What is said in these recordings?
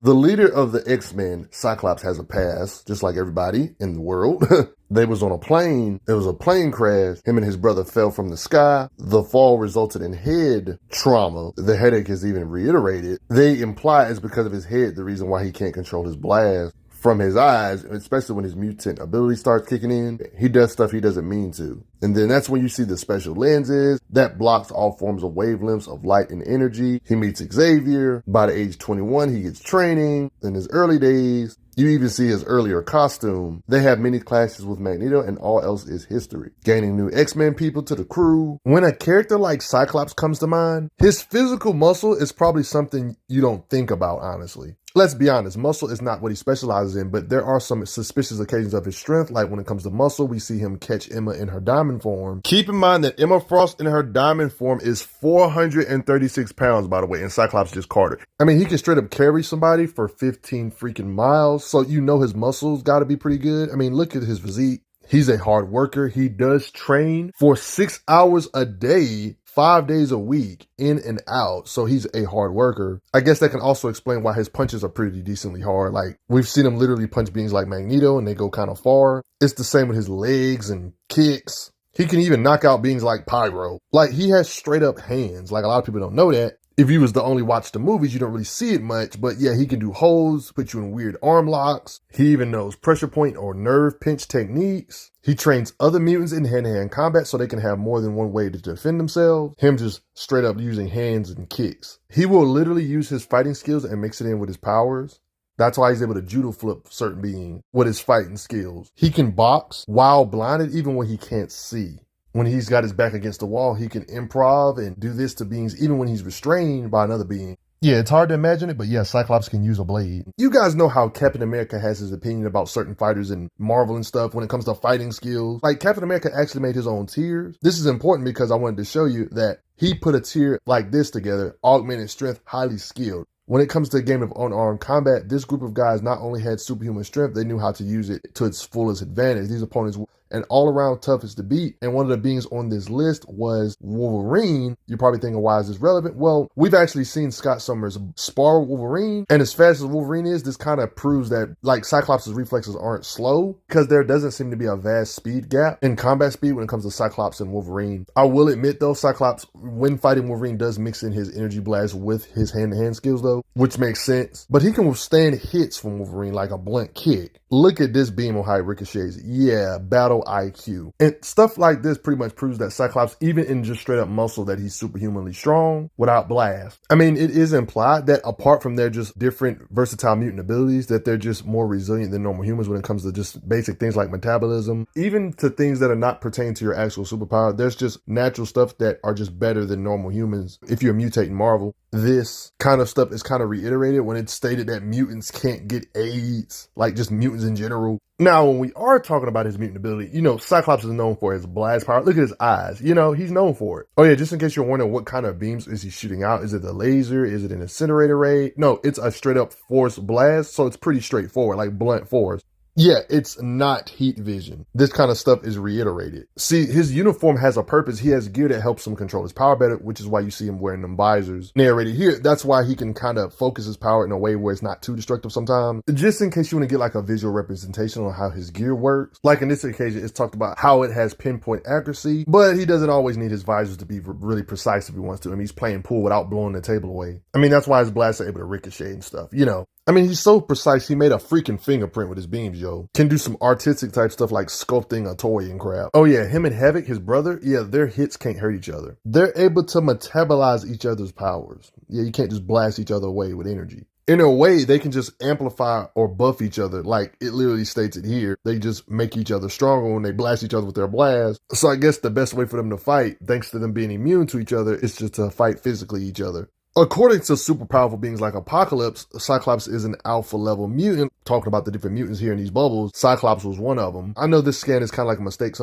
The leader of the X-Men, Cyclops, has a past, just like everybody in the world. They was on a plane. There was a plane crash. Him and his brother fell from the sky. The fall resulted in head trauma. The headache is even reiterated. They imply it's because of his head, the reason why he can't control his blast. From his eyes, especially when his mutant ability starts kicking in, he does stuff he doesn't mean to. And then that's when you see the special lenses that blocks all forms of wavelengths of light and energy. He meets Xavier. By the age 21, he gets training. In his early days, you even see his earlier costume. They have many clashes with Magneto, and all else is history. Gaining new X-Men people to the crew. When a character like Cyclops comes to mind, his physical muscle is probably something you don't think about, honestly. Let's be honest, muscle is not what he specializes in, but there are some suspicious occasions of his strength, like when it comes to muscle, we see him catch Emma in her diamond form. Keep in mind that Emma Frost in her diamond form is 436 pounds, by the way, and Cyclops just caught her. I mean, he can straight up carry somebody for 15 freaking miles, so you know his muscles gotta be pretty good. I mean, look at his physique. He's a hard worker. He does train for 6 hours a day, 5 days a week, in and out. So he's a hard worker. I guess that can also explain why his punches are pretty decently hard. Like, we've seen him literally punch beings like Magneto and they go kind of far. It's the same with his legs and kicks. He can even knock out beings like Pyro. Like, he has straight up hands. Like, a lot of people don't know that. If you was to only watch the movies, you don't really see it much, but yeah, he can do holds, put you in weird arm locks. He even knows pressure point or nerve pinch techniques. He trains other mutants in hand-to-hand combat so they can have more than one way to defend themselves. Him just straight up using hands and kicks. He will literally use his fighting skills and mix it in with his powers. That's why he's able to judo flip certain beings with his fighting skills. He can box while blinded even when he can't see. When he's got his back against the wall, he can improv and do this to beings even when he's restrained by another being. Yeah, it's hard to imagine it, but yeah, Cyclops can use a blade. You guys know how Captain America has his opinion about certain fighters in Marvel and stuff when it comes to fighting skills. Like, Captain America actually made his own tiers. This is important because I wanted to show you that he put a tier like this together, augmented strength, highly skilled. When it comes to a game of unarmed combat, this group of guys not only had superhuman strength, they knew how to use it to its fullest advantage. These opponents were an all-around toughest to beat, and one of the beings on this list was Wolverine. You're probably thinking, why is this relevant? Well, we've actually seen Scott Summers spar Wolverine, and as fast as Wolverine is, this kind of proves that, like, Cyclops' reflexes aren't slow, because there doesn't seem to be a vast speed gap in combat speed when it comes to Cyclops and Wolverine. I will admit, though, Cyclops, when fighting Wolverine, does mix in his energy blast with his hand-to-hand skills, though, which makes sense. But he can withstand hits from Wolverine like a blunt kick. Look at this beam on how it ricochets. Yeah, battle IQ. And stuff like this pretty much proves that Cyclops, even in just straight up muscle, that he's superhumanly strong without blast. I mean, it is implied that apart from their just different versatile mutant abilities, that they're just more resilient than normal humans when it comes to just basic things like metabolism. Even to things that are not pertaining to your actual superpower, there's just natural stuff that are just better than normal humans. If you're a mutate in Marvel, this kind of stuff is kind of reiterated when it's stated that mutants can't get AIDS, like just mutants in general. Now, when we are talking about his mutant ability, you know, Cyclops is known for his blast power. Look at his eyes. You know, he's known for it. Oh yeah, just in case you're wondering what kind of beams is he shooting out. Is it the laser? Is it an incinerator ray? No, it's a straight up force blast. So it's pretty straightforward, like blunt force. Yeah, it's not heat vision. This kind of stuff is reiterated. See, his uniform has a purpose. He has gear that helps him control his power better, which is why you see him wearing them visors. Narrated here, that's why he can kind of focus his power in a way where it's not too destructive sometimes. Just in case you want to get like a visual representation on how his gear works. Like in this occasion, it's talked about how it has pinpoint accuracy, but he doesn't always need his visors to be really precise if he wants to. I mean, he's playing pool without blowing the table away. I mean, that's why his blasts are able to ricochet and stuff, you know. I mean, he's so precise, he made a freaking fingerprint with his beams, yo. Can do some artistic type stuff like sculpting a toy and crap. Oh yeah, him and Havoc, his brother, yeah, their hits can't hurt each other. They're able to metabolize each other's powers. Yeah, you can't just blast each other away with energy. In a way, they can just amplify or buff each other. Like it literally states it here. They just make each other stronger when they blast each other with their blast. So I guess the best way for them to fight, thanks to them being immune to each other, is just to fight physically each other. According to super powerful beings like Apocalypse, Cyclops is an alpha level mutant. Talking about the different mutants here in these bubbles, Cyclops was one of them. I know this scan is kind of like a mistake,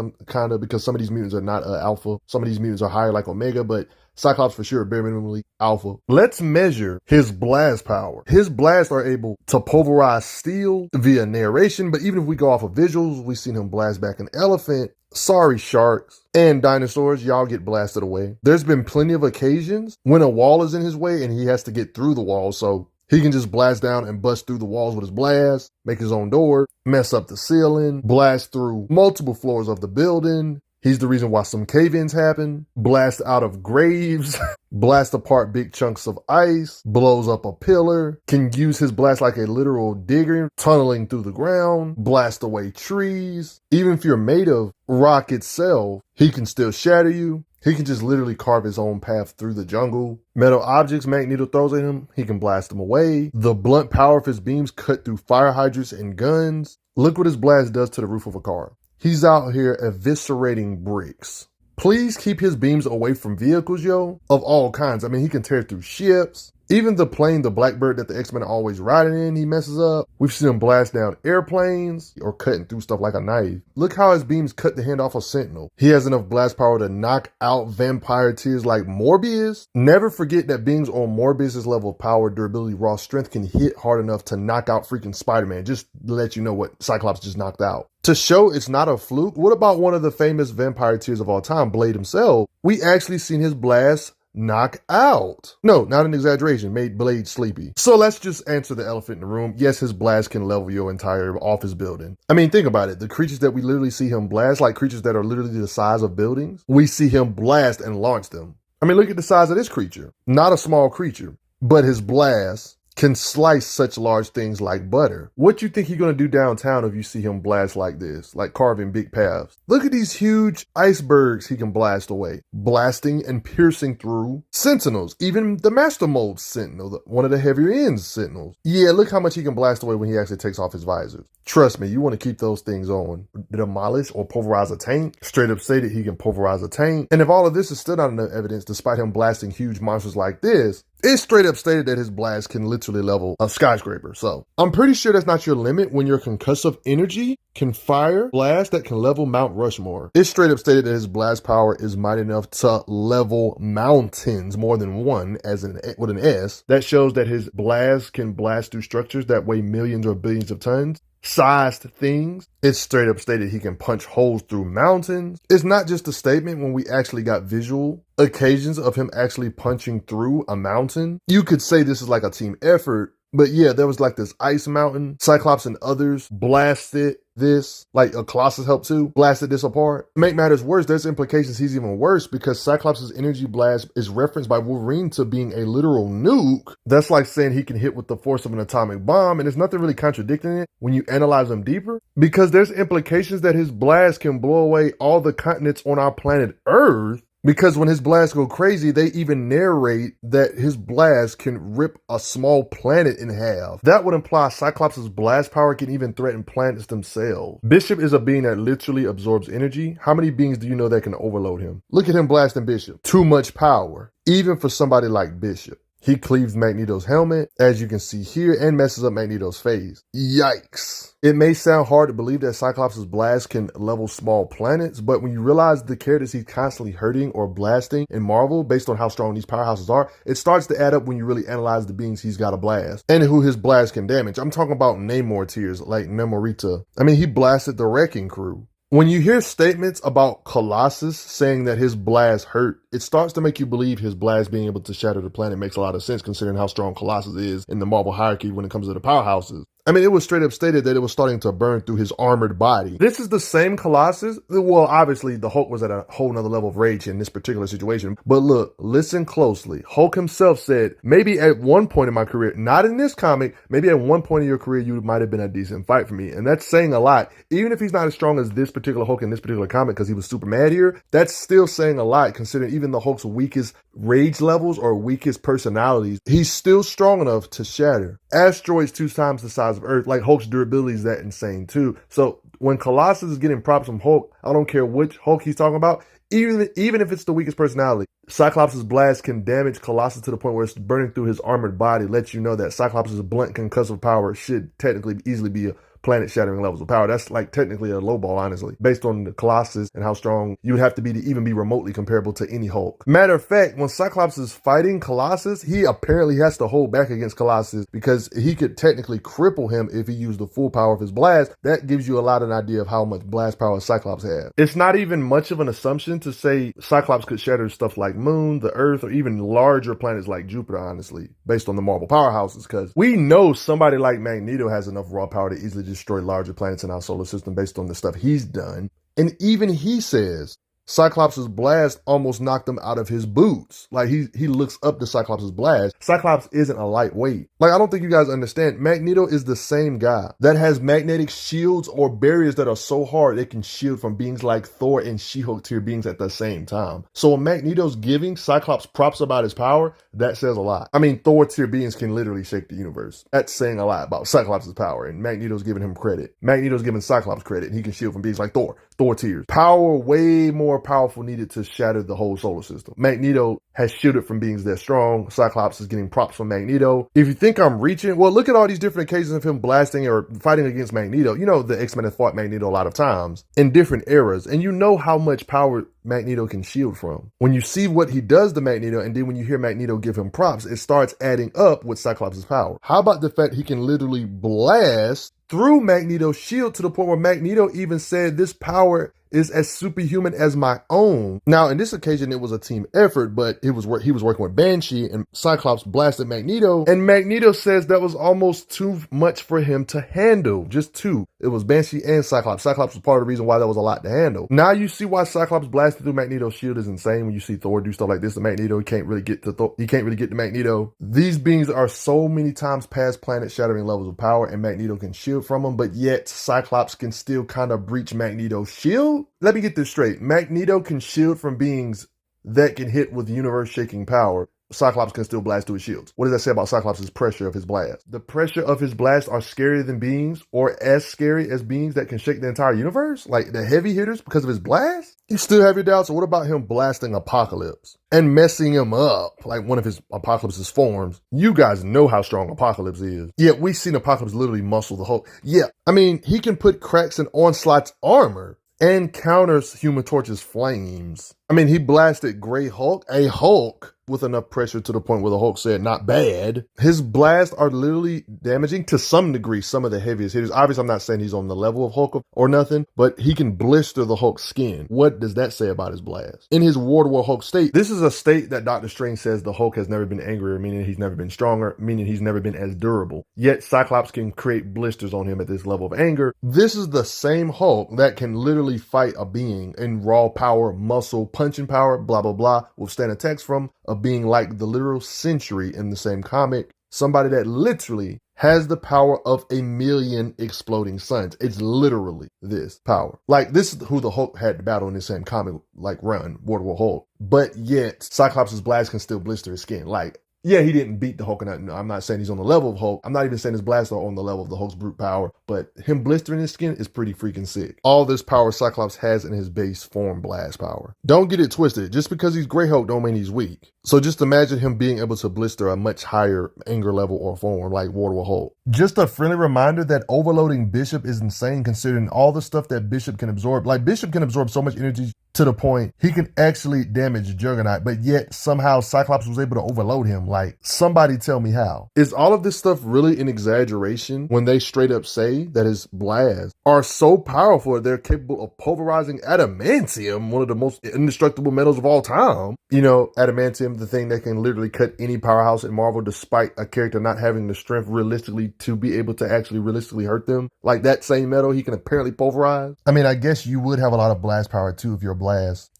because some of these mutants are not alpha. Some of these mutants are higher like Omega, but Cyclops for sure, bare minimally alpha. Let's measure his blast power. His blasts are able to pulverize steel via narration, but even if we go off of visuals, we've seen him blast back an elephant. Sorry, sharks and dinosaurs, y'all get blasted away. There's been plenty of occasions when a wall is in his way and he has to get through the wall, so He can just blast down and bust through the walls with his blast, make his own door, mess up the ceiling, blast through multiple floors of the building. He's the reason why some cave-ins happen, blast out of graves, blast apart big chunks of ice, blows up a pillar, can use his blast like a literal digger, tunneling through the ground, blast away trees. Even if you're made of rock itself, he can still shatter you. He can just literally carve his own path through the jungle. Metal objects Magneto throws at him, he can blast them away. The blunt power of his beams cut through fire hydrants and guns. Look what his blast does to the roof of a car. He's out here eviscerating bricks. Please keep his beams away from vehicles, yo, of all kinds. I mean, he can tear through ships. Even the plane, the Blackbird that the X-Men are always riding in, he messes up. We've seen him blast down airplanes or cutting through stuff like a knife. Look how his beams cut the hand off a Sentinel. He has enough blast power to knock out vampire tears like Morbius. Never forget that beings on Morbius' level of power, durability, raw strength can hit hard enough to knock out freaking Spider-Man. Just to let you know what Cyclops just knocked out. To show it's not a fluke, what about one of the famous vampire tears of all time, Blade himself? We actually seen his blast knock out. No, not an exaggeration, made Blade sleepy. So let's just answer the elephant in the room. Yes, his blast can level your entire office building. I mean, think about it. The creatures that we literally see him blast, like creatures that are literally the size of buildings, we see him blast and launch them. I mean, look at the size of this creature. Not a small creature, but his blast can slice such large things like butter. What you think he's gonna do downtown if you see him blast like this, like carving big paths? Look at these huge icebergs he can blast away, blasting and piercing through Sentinels, even the Master Mold Sentinel, one of the heavier end Sentinels. Yeah, look how much he can blast away when he actually takes off his visors. Trust me, you want to keep those things on. Demolish or pulverize a tank. Straight up stated he can pulverize a tank. And if all of this is still not enough evidence, despite him blasting huge monsters like this, it's straight up stated that his blast can literally level a skyscraper. So I'm pretty sure that's not your limit when your concussive energy can fire blast that can level Mount Rushmore. It's straight up stated that his blast power is mighty enough to level mountains, more than one, with an S. That shows that his blast can blast through structures that weigh millions or billions of tons. Sized things. It's straight up stated he can punch holes through mountains. It's not just a statement when we actually got visual occasions of him actually punching through a mountain. You could say this is like a team effort, but yeah, there was like this ice mountain. Cyclops and others blasted this, like a Colossus helped too, blasted this apart. To make matters worse, there's implications he's even worse because Cyclops' energy blast is referenced by Wolverine to being a literal nuke. That's like saying he can hit with the force of an atomic bomb, and there's nothing really contradicting it when you analyze him deeper, because there's implications that his blast can blow away all the continents on our planet Earth. Because when his blasts go crazy, they even narrate that his blast can rip a small planet in half. That would imply Cyclops' blast power can even threaten planets themselves. Bishop is a being that literally absorbs energy. How many beings do you know that can overload him? Look at him blasting Bishop. Too much power, even for somebody like Bishop. He cleaves Magneto's helmet, as you can see here, and messes up Magneto's face. Yikes. It may sound hard to believe that Cyclops' blast can level small planets, but when you realize the characters he's constantly hurting or blasting in Marvel, based on how strong these powerhouses are, it starts to add up when you really analyze the beings he's got to blast, and who his blast can damage. I'm talking about Namor tiers, like Namorita. I mean, he blasted the Wrecking Crew. When you hear statements about Colossus saying that his blast hurt, it starts to make you believe his blast being able to shatter the planet makes a lot of sense considering how strong Colossus is in the Marvel hierarchy when it comes to the powerhouses. I mean, it was straight up stated that it was starting to burn through his armored body. This is the same Colossus. Well, obviously, the Hulk was at a whole nother level of rage in this particular situation. But look, listen closely. Hulk himself said, maybe at one point in my career, not in this comic, maybe at one point in your career, you might have been a decent fight for me. And that's saying a lot. Even if he's not as strong as this particular Hulk in this particular comic because he was super mad here, that's still saying a lot considering even the Hulk's weakest rage levels or weakest personalities, he's still strong enough to shatter asteroids 2 times the size of Earth. Like Hulk's durability is that insane too. So when Colossus is getting props from Hulk, I don't care which Hulk he's talking about, even if it's the weakest personality, Cyclops' blast can damage Colossus to the point where it's burning through his armored body, lets you know that Cyclops' blunt concussive power should technically easily be planet-shattering levels of power. That's like technically a low ball, honestly, based on the Colossus and how strong you would have to be to even be remotely comparable to any Hulk. Matter of fact, when Cyclops is fighting Colossus, he apparently has to hold back against Colossus because he could technically cripple him if he used the full power of his blast. That gives you a lot of an idea of how much blast power Cyclops has. It's not even much of an assumption to say Cyclops could shatter stuff like Moon, the Earth, or even larger planets like Jupiter, honestly, based on the Marvel powerhouses, because we know somebody like Magneto has enough raw power to easily destroy larger planets in our solar system based on the stuff he's done. And even he says Cyclops' blast almost knocked him out of his boots. Like, he looks up to Cyclops' blast. Cyclops isn't a lightweight. Like, I don't think you guys understand. Magneto is the same guy that has magnetic shields or barriers that are so hard they can shield from beings like Thor and She-Hulk tier beings at the same time. So when Magneto's giving Cyclops props about his power, that says a lot. I mean, Thor tier beings can literally shake the universe. That's saying a lot about Cyclops' power, and Magneto's giving him credit. Magneto's giving Cyclops credit, and he can shield from beings like Thor tiers. Power way more powerful needed to shatter the whole solar system. Magneto has shielded from beings that strong. Cyclops is getting props from Magneto. If you think I'm reaching, well, look at all these different occasions of him blasting or fighting against Magneto. You know, the X-Men have fought Magneto a lot of times in different eras, and you know how much power Magneto can shield from. When you see what he does to Magneto, and then when you hear Magneto give him props, it starts adding up with Cyclops' power. How about the fact he can literally blast through Magneto's shield to the point where Magneto even said this power is as superhuman as my own. Now, in this occasion, it was a team effort, but he was working with Banshee, and Cyclops blasted Magneto, and Magneto says that was almost too much for him to handle. Just two. It was Banshee and Cyclops. Cyclops was part of the reason why that was a lot to handle. Now you see why Cyclops blasted through Magneto's shield is insane. When you see Thor do stuff like this to Magneto, he can't really get to Magneto. These beings are so many times past planet-shattering levels of power, and Magneto can shield from them, but yet Cyclops can still kind of breach Magneto's shield? Let me get this straight. Magneto can shield from beings that can hit with universe-shaking power. Cyclops can still blast through his shields. What does that say about Cyclops' pressure of his blast? The pressure of his blast are scarier than beings, or as scary as beings that can shake the entire universe? Like the heavy hitters because of his blast? You still have your doubts? So what about him blasting Apocalypse and messing him up like one of his Apocalypse's forms? You guys know how strong Apocalypse is. Yeah, we've seen Apocalypse literally muscle the Hulk. Yeah, I mean, he can put cracks in Onslaught's armor and counters Human Torch's flames. I mean, he blasted Grey Hulk, a Hulk with enough pressure to the point where the Hulk said, not bad. His blasts are literally damaging to some degree some of the heaviest hitters. Obviously, I'm not saying he's on the level of Hulk or nothing, but he can blister the Hulk's skin. What does that say about his blast? In his War to War Hulk state, this is a state that Dr. Strange says the Hulk has never been angrier, meaning he's never been stronger, meaning he's never been as durable. Yet Cyclops can create blisters on him at this level of anger. This is the same Hulk that can literally fight a being in raw power, muscle, punching power, blah, blah, blah, withstand attacks from a being like the literal Sentry in the same comic. Somebody that literally has the power of 1,000,000 exploding suns. It's literally this power. Like, this is who the Hulk had to battle in the same comic, like, run, War to War Hulk. But yet, Cyclops' blast can still blister his skin. Like, yeah, he didn't beat the Hulk. And I'm not saying he's on the level of Hulk. I'm not even saying his blasts are on the level of the Hulk's brute power, but him blistering his skin is pretty freaking sick. All this power Cyclops has in his base form blast power. Don't get it twisted. Just because he's Grey Hulk don't mean he's weak. So just imagine him being able to blister a much higher anger level or form like War to War Hulk. Just a friendly reminder that overloading Bishop is insane considering all the stuff that Bishop can absorb. Like, Bishop can absorb so much energy to the point he can actually damage Juggernaut, but yet somehow Cyclops was able to overload him. Like, somebody tell me how. Is all of this stuff really an exaggeration when they straight up say that his blasts are so powerful that they're capable of pulverizing adamantium, one of the most indestructible metals of all time? You know, adamantium, the thing that can literally cut any powerhouse in Marvel despite a character not having the strength realistically to be able to actually realistically hurt them. Like, that same metal he can apparently pulverize. I mean, I guess you would have a lot of blast power too if you're blast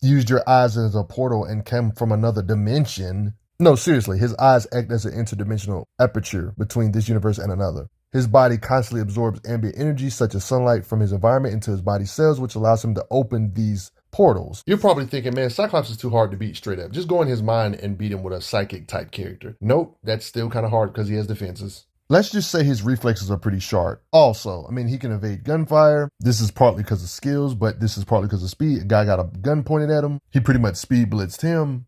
used your eyes as a portal and came from another dimension. No, seriously, his eyes act as an interdimensional aperture between this universe and another. His body constantly absorbs ambient energy such as sunlight from his environment into his body cells, which allows him to open these portals. You're probably thinking, man, Cyclops is too hard to beat straight up. Just go in his mind and beat him with a psychic type character. Nope, that's still kind of hard because he has defenses. Let's just say his reflexes are pretty sharp. Also, I mean, he can evade gunfire. This is partly because of skills, but this is partly because of speed. A guy got a gun pointed at him. He pretty much speed blitzed him.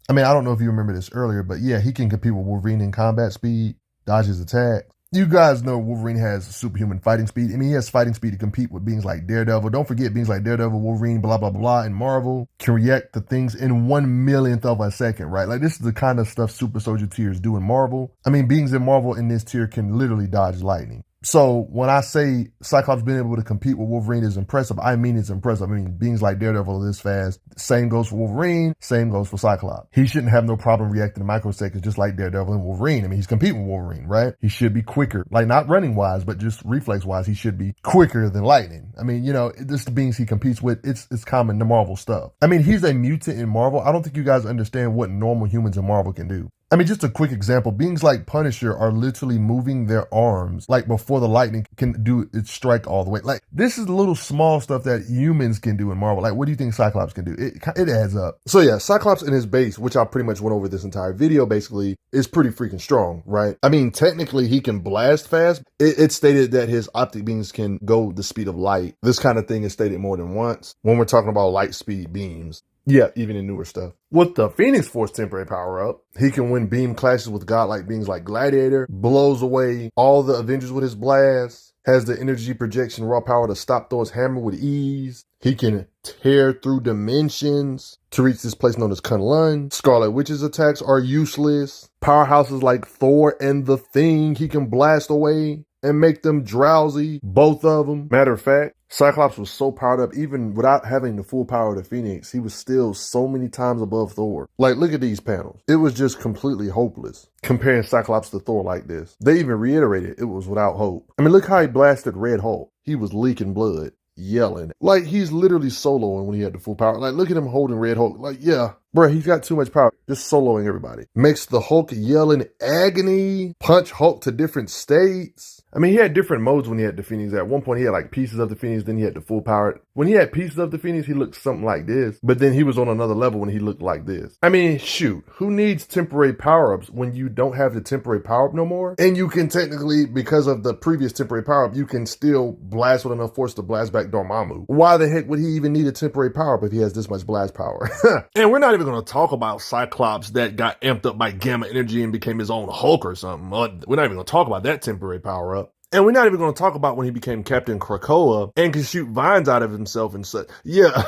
I mean, I don't know if you remember this earlier, but yeah, he can compete with Wolverine in combat speed, dodge his attack. You guys know Wolverine has superhuman fighting speed. I mean, he has fighting speed to compete with beings like Daredevil. Don't forget beings like Daredevil, Wolverine, blah, blah, blah, and Marvel can react to things in 1/1,000,000th of a second, right? Like, this is the kind of stuff super soldier tiers do in Marvel. I mean, beings in Marvel in this tier can literally dodge lightning. So when I say Cyclops being able to compete with Wolverine is impressive, I mean it's impressive. I mean, beings like Daredevil are this fast. Same goes for Wolverine, same goes for Cyclops. He shouldn't have no problem reacting to microseconds just like Daredevil and Wolverine. I mean, he's competing with Wolverine, right? He should be quicker. Like, not running-wise, but just reflex-wise, he should be quicker than lightning. I mean, you know, this the beings he competes with, it's common to Marvel stuff. I mean, he's a mutant in Marvel. I don't think you guys understand what normal humans in Marvel can do. I mean, just a quick example, beings like Punisher are literally moving their arms like before the lightning can do its strike all the way. Like, this is little small stuff that humans can do in Marvel. Like, what do you think Cyclops can do? It adds up. So yeah, Cyclops in his base, which I pretty much went over this entire video basically, is pretty freaking strong, right? I mean, technically he can blast fast. It's stated that his optic beams can go the speed of light. This kind of thing is stated more than once when we're talking about light speed beams. Yeah, even in newer stuff. With the Phoenix Force temporary power up, he can win beam clashes with godlike beings like Gladiator, blows away all the Avengers with his blast, has the energy projection raw power to stop Thor's hammer with ease. He can tear through dimensions to reach this place known as Kunlun. Scarlet Witch's attacks are useless. Powerhouses like Thor and the Thing, he can blast away and make them drowsy, both of them. Matter of fact, Cyclops was so powered up, even without having the full power of the Phoenix, he was still so many times above Thor. Like, look at these panels. It was just completely hopeless comparing Cyclops to Thor like this. They even reiterated it was without hope. I mean, look how he blasted Red Hulk. He was leaking blood, yelling. Like, he's literally soloing when he had the full power. Like, look at him holding Red Hulk. Like, yeah, bro, he's got too much power. Just soloing everybody. Makes the Hulk yell in agony, punch Hulk to different states. I mean, he had different modes when he had the Phoenix. At one point, he had like pieces of the Phoenix, then he had the full power. When he had pieces of the Phoenix, he looked something like this. But then he was on another level when he looked like this. I mean, shoot, who needs temporary power-ups when you don't have the temporary power-up no more? And you can technically, because of the previous temporary power-up, you can still blast with enough force to blast back Dormammu. Why the heck would he even need a temporary power-up if he has this much blast power? And we're not even going to talk about Cyclops that got amped up by gamma energy and became his own Hulk or something. We're not even going to talk about that temporary power-up. And we're not even going to talk about when he became Captain Krakoa and can shoot vines out of himself and such. Yeah.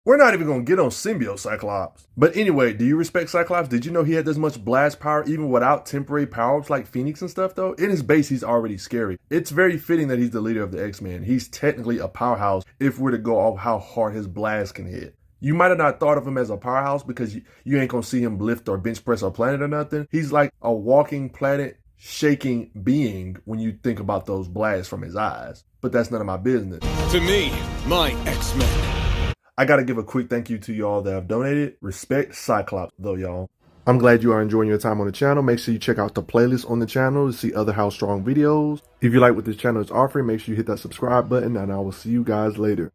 We're not even going to get on symbiote Cyclops. But anyway, do you respect Cyclops? Did you know he had this much blast power even without temporary power-ups like Phoenix and stuff though? In his base, he's already scary. It's very fitting that he's the leader of the X-Men. He's technically a powerhouse if we're to go off how hard his blast can hit. You might have not thought of him as a powerhouse because you ain't going to see him lift or bench press a planet or nothing. He's like a walking planet shaking being when you think about those blasts from his eyes. But that's none of my business. To me, my X-Men. I gotta give a quick thank you to y'all that have donated. Respect Cyclops though, y'all. I'm glad you are enjoying your time on the channel. Make sure you check out the playlist on the channel to see other How Strong videos. If you like what this channel is offering, make sure you hit that subscribe button and I will see you guys later.